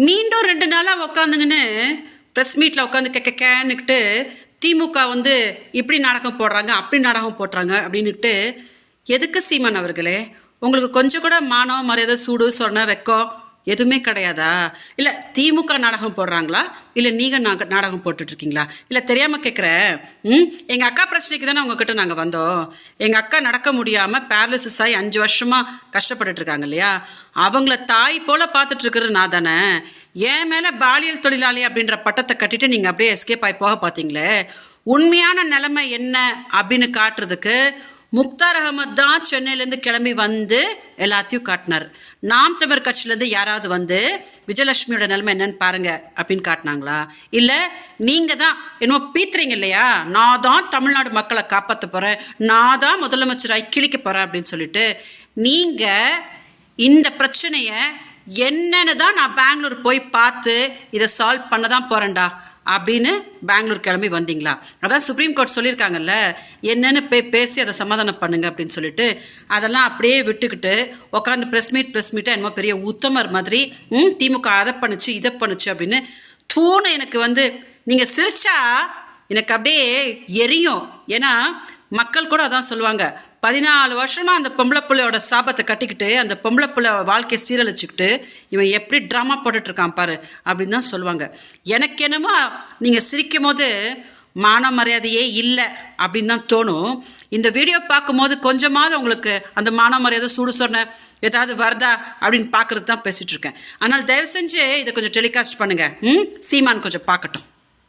மீண்டும் 2 நாளாக உக்காந்துங்கன்னு ப்ரெஸ் மீட்டில் உட்காந்து கேன்னுக்கிட்டு திமுக வந்து இப்படி நாடகம் போடுறாங்க அப்படி நாடகம் போடுறாங்க அப்படின்னுட்டு எதுக்கு சீமான் அவர்களே உங்களுக்கு கொஞ்சம் கூட மானம் மரியாதை சூடு சொன்ன வெக்கம் எதுவுமே கிடையாதா? இல்லை திமுக நாடகம் போடுறாங்களா, இல்லை நீங்கள் நாடகம் போட்டுட்ருக்கீங்களா? இல்லை தெரியாமல் கேட்குறேன். எங்கள் அக்கா பிரச்சனைக்கு தானே உங்ககிட்ட நாங்கள் வந்தோம். எங்கள் அக்கா நடக்க முடியாமல் பேரலிசிஸ் ஆகி 5 வருஷமாக கஷ்டப்பட்டுட்ருக்காங்க இல்லையா? அவங்கள தாய் போல் பார்த்துட்ருக்குறது நான் தானே. என் மேலே பாலியல் தொழிலாளி அப்படின்ற பட்டத்தை கட்டிட்டு நீங்கள் அப்படியே எஸ்கேப் ஆகி போக பார்த்தீங்களே. உண்மையான நிலைமை என்ன அப்படின்னு காட்டுறதுக்கு முக்தார் அகமது தான் சென்னையிலேருந்து கிளம்பி வந்து எல்லாத்தையும் காட்டினார். நாம் தமிழர் கட்சியிலேருந்து யாராவது வந்து விஜயலட்சுமியோட நிலைமை என்னன்னு பாருங்க அப்படின்னு காட்டினாங்களா? இல்லை நீங்கள் தான் என்னமோ பீத்துறீங்க இல்லையா, நான் தான் தமிழ்நாடு மக்களை காப்பாற்ற போகிறேன், நான் தான் முதலமைச்சராகி கிழிக்க போகிறேன் அப்படின்னு சொல்லிட்டு நீங்கள் இந்த பிரச்சனையை என்னன்னு தான் நான் பெங்களூர் போய் பார்த்து இதை சால்வ் பண்ண தான் போகிறேன்டா அப்படின்னு பெங்களூர் கிளம்பி வந்தீங்களா? அதான் சுப்ரீம் கோர்ட் சொல்லியிருக்காங்கல்ல, என்னென்னு பேசி அதை சமாதானம் பண்ணுங்க அப்படின்னு சொல்லிட்டு அதெல்லாம் அப்படியே விட்டுக்கிட்டு உட்காந்து ப்ரெஸ் மீட்டாக என்னமோ பெரிய உத்தமர் மாதிரி திமுக அதை பண்ணுச்சு இதை பண்ணுச்சு அப்படின்னு தூணு. எனக்கு வந்து நீங்கள் சிரிச்சா எனக்கு அப்படியே எரியும். ஏன்னா மக்கள் கூட அதான் சொல்லுவாங்க, 14 வருஷமாக அந்த பொம்பளை பிள்ளையோட சாபத்தை கட்டிக்கிட்டு அந்த பொம்பளை பிள்ளை வாழ்க்கையை சீரழிச்சுக்கிட்டு இவன் எப்படி ட்ராமா போட்டுட்ருக்கான் பாரு அப்படின்னு தான் சொல்லுவாங்க. எனக்கு என்னமோ நீங்கள் சிரிக்கும் போது மான மரியாதையே இல்லை அப்படின்னு தான் தோணும். இந்த வீடியோ பார்க்கும்போது கொஞ்சமாவது உங்களுக்கு அந்த மான மரியாதை சூடு சொன்ன ஏதாவது வருதா அப்படின்னு பார்க்குறது தான் பேசிகிட்ருக்கேன். ஆனால் தயவு செஞ்சு இதை கொஞ்சம் டெலிகாஸ்ட் பண்ணுங்கள். சீமான் கொஞ்சம் பார்க்கட்டும்.